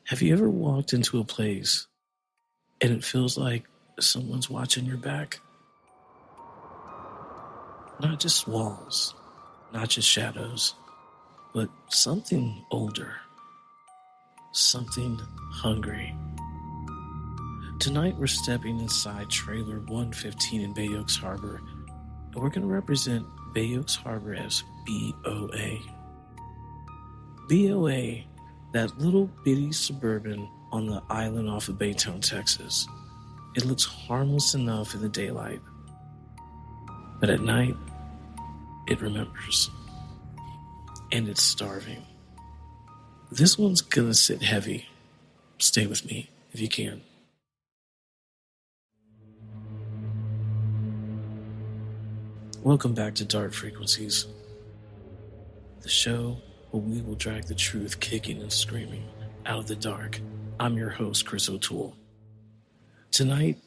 Have you ever walked into a place and it feels like someone's watching your back? Not just walls, not just shadows, but something older, something hungry. Tonight we're stepping inside trailer 115 in Bay Oaks Harbor, and we're going to represent Bay Oaks Harbor as BOA. BOA, that little bitty suburban on the island off of Baytown, Texas. It looks harmless enough in the daylight, but at night, it remembers. And it's starving. This one's gonna sit heavy. Stay with me if you can. Welcome back to Dark Frequencies, the show where we will drag the truth kicking and screaming out of the dark. I'm your host, Chris O'Toole. Tonight,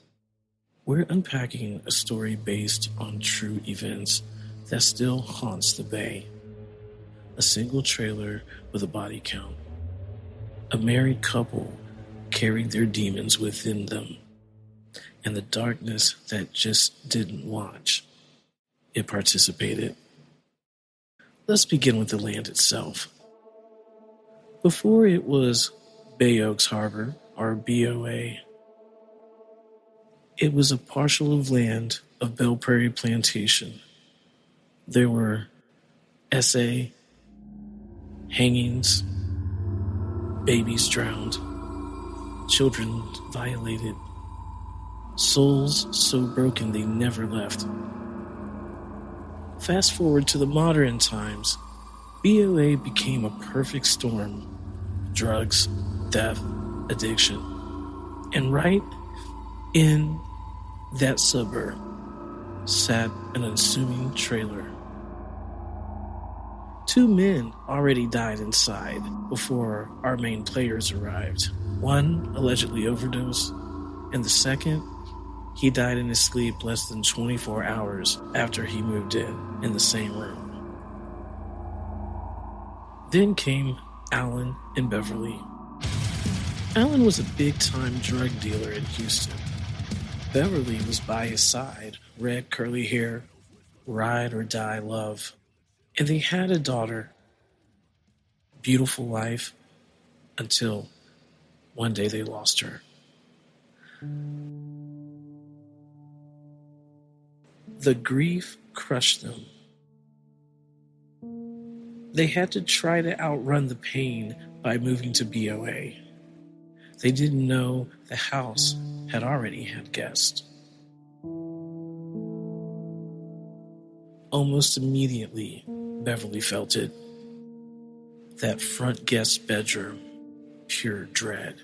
we're unpacking a story based on true events that still haunts the Bay. A single trailer with a body count. A married couple carried their demons within them. And the darkness that just didn't watch. It participated. Let's begin with the land itself. Before it was Bay Oaks Harbor, or BOA, it was a parcel of land of Belle Prairie Plantation. There were SA, hangings, babies drowned, children violated, souls so broken they never left. Fast forward to the modern times, BOA became a perfect storm. Drugs, death, addiction. And right in that suburb sat an unassuming trailer. 2 men already died inside before our main players arrived. One allegedly overdosed, and the second, he died in his sleep less than 24 hours after he moved in the same room. Then came Alan and Beverly. Alan was a big-time drug dealer in Houston. Beverly was by his side, red curly hair, ride or die love. And they had a daughter. Beautiful life until one day they lost her. The grief crushed them. They had to try to outrun the pain by moving to BOA. They didn't know the house had already had guests. Almost immediately, Beverly felt it. That front guest bedroom, pure dread.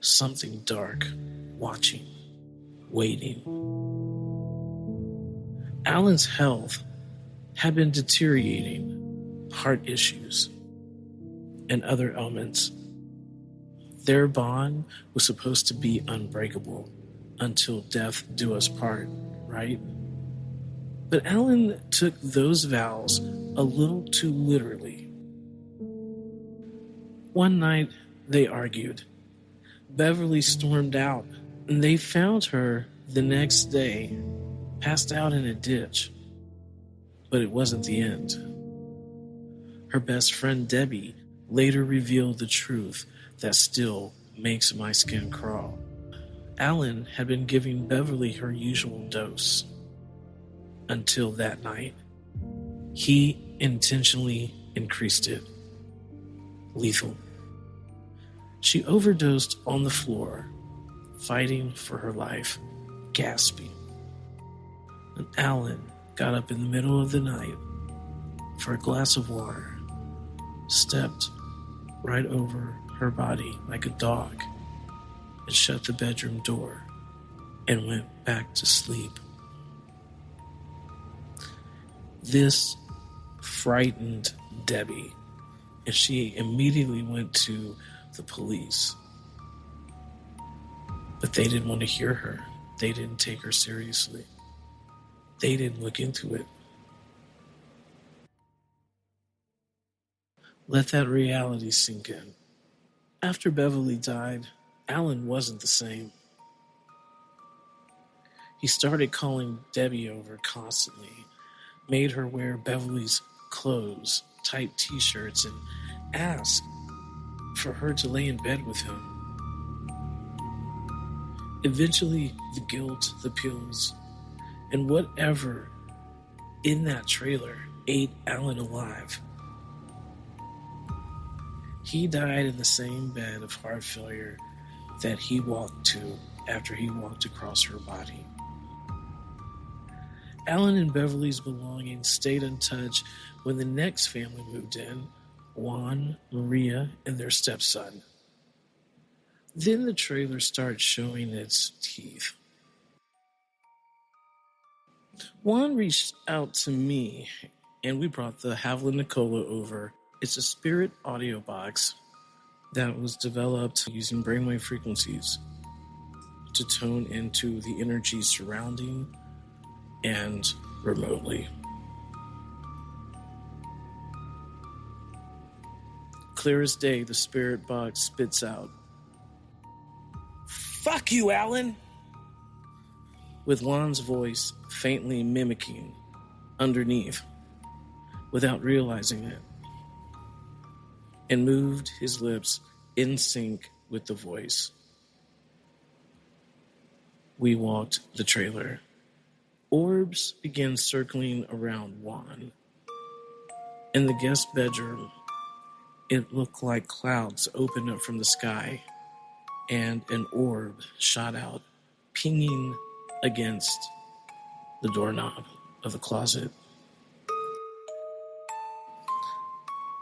Something dark, watching, waiting. Alan's health had been deteriorating, heart issues, and other ailments. Their bond was supposed to be unbreakable until death do us part, right? But Alan took those vows a little too literally. One night, they argued. Beverly stormed out, and they found her the next day, passed out in a ditch. But it wasn't the end. Her best friend Debbie later revealed the truth that still makes my skin crawl. Alan had been giving Beverly her usual dose. Until that night, he intentionally increased it. Lethal. She overdosed on the floor, fighting for her life, gasping. And Alan got up in the middle of the night for a glass of water, stepped right over her body like a dog, and shut the bedroom door and went back to sleep. This frightened Debbie, and she immediately went to the police. But they didn't want to hear her. They didn't take her seriously. They didn't look into it. Let that reality sink in. After Beverly died, Alan wasn't the same. He started calling Debbie over constantly, made her wear Beverly's clothes, tight t-shirts, and asked for her to lay in bed with him. Eventually, the guilt, the pills, and whatever in that trailer ate Alan alive. He died in the same bed of heart failure that he walked to after he walked across her body. Alan and Beverly's belongings stayed untouched when the next family moved in, Juan, Maria, and their stepson. Then the trailer started showing its teeth. Juan reached out to me, and we brought the Havla Nicola over. It's a spirit audio box that was developed using brainwave frequencies to tone into the energy surrounding and remotely. Clear as day, the spirit box spits out, "Fuck you, Alan!" with Juan's voice faintly mimicking underneath without realizing it, and moved his lips in sync with the voice. We walked the trailer. Orbs began circling around Juan. In the guest bedroom, it looked like clouds opened up from the sky, and an orb shot out, pinging against the doorknob of the closet.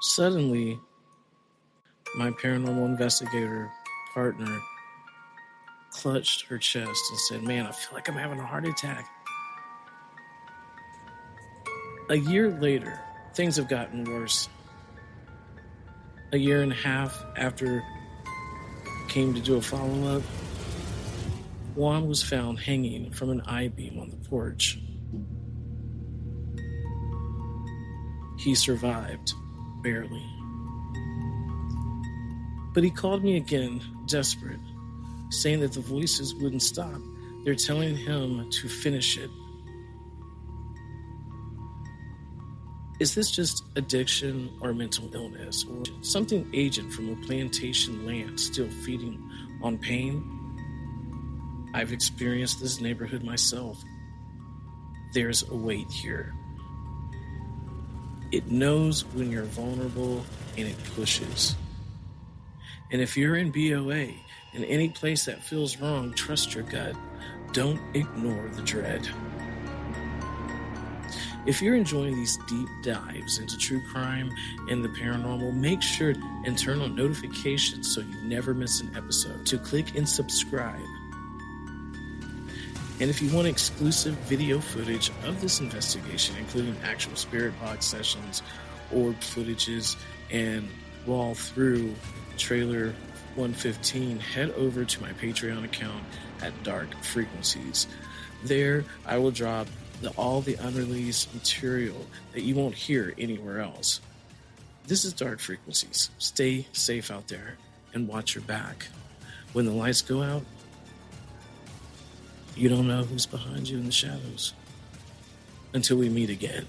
Suddenly, my paranormal investigator partner clutched her chest and said, "Man, I feel like I'm having a heart attack." A year later, things have gotten worse. A year and a half after I came to do a follow-up, Juan was found hanging from an I-beam on the porch. He survived, barely. But he called me again, desperate, saying that the voices wouldn't stop. They're telling him to finish it. Is this just addiction or mental illness, or something ancient from a plantation land still feeding on pain? I've experienced this neighborhood myself. There's a weight here. It knows when you're vulnerable and it pushes. And if you're in BOA, in any place that feels wrong, trust your gut. Don't ignore the dread. If you're enjoying these deep dives into true crime and the paranormal, make sure and turn on notifications so you never miss an episode. To click and subscribe. And if you want exclusive video footage of this investigation, including actual spirit box sessions, orb footages, and raw through trailer 115, head over to my Patreon account at Dark Frequencies. There, I will drop all the unreleased material that you won't hear anywhere else. This is Dark Frequencies. Stay safe out there and watch your back. When the lights go out, you don't know who's behind you in the shadows. Until we meet again.